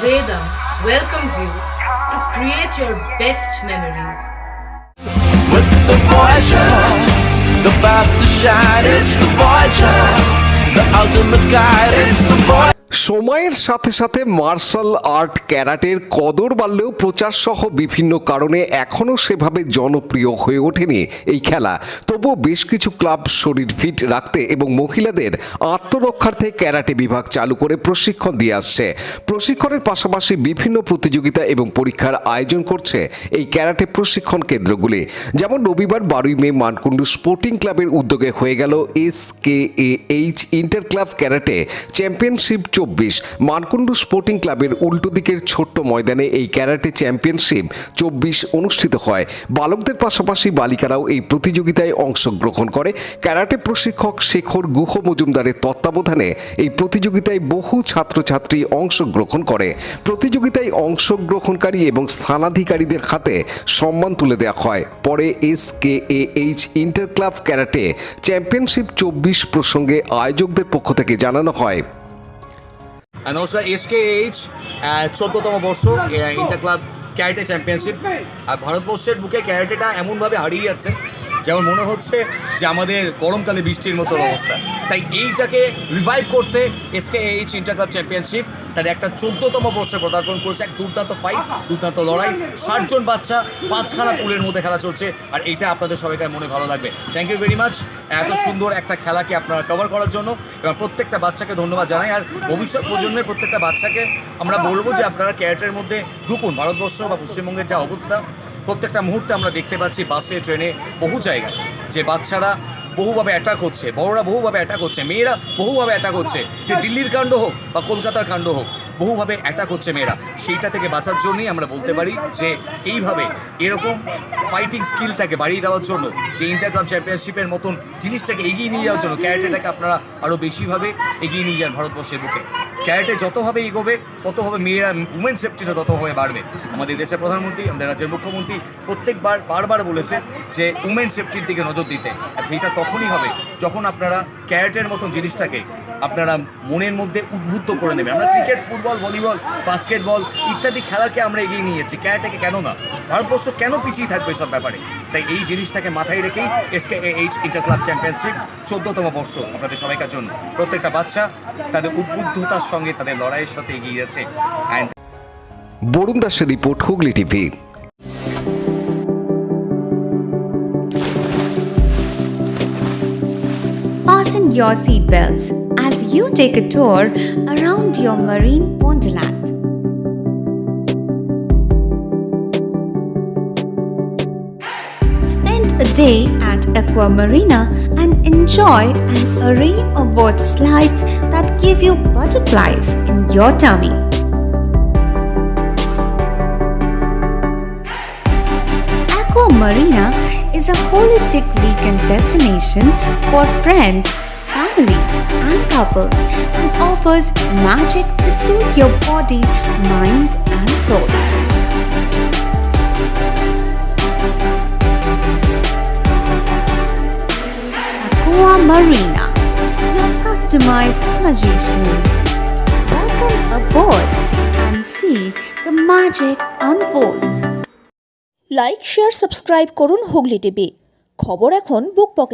Vedam welcomes you to create your best memories. With the Voyager, the paths to shine, it's the Voyager, the ultimate guide, it's the Voyager. সময়ের সাথে সাথে martial art ক্যারাটের কদর বাড়লেও প্রচার সহ বিভিন্ন কারণে এখনও সেভাবে জনপ্রিয় হয়ে ওঠেনি এই খেলা। তবুও বেশ কিছু ক্লাব শরীর ফিট রাখতে এবং মহিলাদের আত্মরক্ষার্থে ক্যারাটে বিভাগ চালু করে প্রশিক্ষণ দিয়ে আসছে। প্রশিক্ষণের পাশাপাশি বিভিন্ন প্রতিযোগিতা এবং পরীক্ষার আয়োজন করছে এই ক্যারাটে প্রশিক্ষণ কেন্দ্রগুলি। যেমন রবিবার 12 মে মানকুণ্ডু স্পোর্টিং ক্লাবের উদ্যোগে হয়ে গেল SKAH inter club karate championship 24। Mankundu sporting ক্লাবের উল্টো দিকের ছোট্ট ময়দানে এই ক্যারাটে চ্যাম্পিয়নশিপ 24 অনুষ্ঠিত হয়। বালকদের পাশাপাশি বালিকারাও এই প্রতিযোগিতায় অংশগ্রহণ করে। ক্যারাটে প্রশিক্ষক শেখর গুহ মজুমদারের তত্ত্বাবধানে এই প্রতিযোগিতায় বহু ছাত্রছাত্রী অংশগ্রহণ করে। প্রতিযোগিতায় অংশগ্রহণকারী এবং স্থানাধিকারীদের হাতে সম্মান তুলে দেওয়া হয়। পরে SKAH inter club karate championship 24 প্রসঙ্গে আয়োজকদের পক্ষ থেকে জানানো হয়। নমস্কার, SKAH 14তম বর্ষ ইন্টার ক্লাব ক্যারাটে চ্যাম্পিয়নশিপ। আর ভারতবর্ষের বুকে ক্যারাটেটা এমনভাবে হারিয়ে যাচ্ছে যেমন মনে হচ্ছে যে আমাদের গরমকালে বৃষ্টির মতো অবস্থা। তাই এইটাকে রিভাইভ করতে SKAH ইন্টার ক্লাব চ্যাম্পিয়নশিপ তার একটা 14তম বর্ষে পদার্পণ করেছে। এক দুর্দান্ত ফাইট, দুর্দান্ত লড়াই, 60 জন বাচ্চা 5খানা পুলের মধ্যে খেলা চলছে। আর এইটা আপনাদের সবাইকার মনে ভালো লাগবে। থ্যাংক ইউ ভেরি মাচ এত সুন্দর একটা খেলাকে আপনারা কভার করার জন্য, এবং প্রত্যেকটা বাচ্চাকে ধন্যবাদ জানাই। আর ভবিষ্যৎ প্রজন্মের প্রত্যেকটা বাচ্চাকে আমরা বলবো যে আপনারা ক্যারাটের মধ্যে ঢুকুন। ভারতবর্ষ বা পশ্চিমবঙ্গের যা অবস্থা, প্রত্যেকটা মুহূর্তে আমরা দেখতে পাচ্ছি বাসে ট্রেনে বহু জায়গায় যে বাচ্চারা বহুভাবে অ্যাটাক হচ্ছে, বড়রা বহুভাবে অ্যাটাক হচ্ছে, মেয়েরা বহুভাবে অ্যাটাক হচ্ছে। যে দিল্লির কাণ্ড হোক বা কলকাতার কাণ্ড হোক, বহুভাবে অ্যাটাক হচ্ছে মেয়েরা। সেইটা থেকে বাঁচার জন্যই আমরা বলতে পারি যে এইভাবে এরকম ফাইটিং স্কিলটাকে বাড়িয়ে দেওয়ার জন্য, যে ইন্টার ক্লাব চ্যাম্পিয়নশিপের মতন জিনিসটাকে এগিয়ে নিয়ে যাওয়ার জন্য ক্যারাটেটাকে আপনারা আরও বেশিভাবে এগিয়ে নিয়ে যান ভারতবর্ষের বুকে। ক্যারাটে যতভাবে এগোবে ততভাবে মেয়েরা, উমেন সেফটিটা ততভাবে বাড়বে। আমাদের দেশের প্রধানমন্ত্রী, আমাদের রাজ্যের মুখ্যমন্ত্রী বারবার বলেছে যে উমেন সেফটির দিকে নজর দিতে। আর সেইটা তখনই হবে যখন আপনারা ক্যারাটের মতন জিনিসটাকে আপনারা মনের মধ্যে উদ্বুদ্ধ করে নেবেন। আমরা ক্রিকেট, ফুটবল, ভলিবল, বাস্কেটবল ইত্যাদি খেলাকে আমরা এগিয়ে নিয়ে যাচ্ছি, ক্যারাটেকে কেন না? ভারতবর্ষ কেন পিছিয়ে থাকবে সব ব্যাপারে? তাই এই জিনিসটাকে মাথায় রেখেই SKAH ইন্টার ক্লাব চ্যাম্পিয়নশিপ 14তম বর্ষ আপনাদের সবাইকার জন্য। প্রত্যেকটা বাচ্চা তাদের উদ্বুদ্ধতার সঙ্গে তাদের লড়াইয়ের সাথে এগিয়ে যাচ্ছে। বরুণ দাসের report, Hooghly TV. Fasten your seatbelts as you take a tour around your marine wonderland. Spend a day at Aqua Marina and enjoy an array of water slides that give you butterflies in your tummy. Aqua Marina is a holistic weekend destination for friends, family, and couples and offers magic to soothe your body, mind, and soul. Aqua Marina, your customized magician. Welcome aboard and see the magic unfold. Like, share, subscribe করুন Hooghly TV. খবর এখন বুক পকেটে।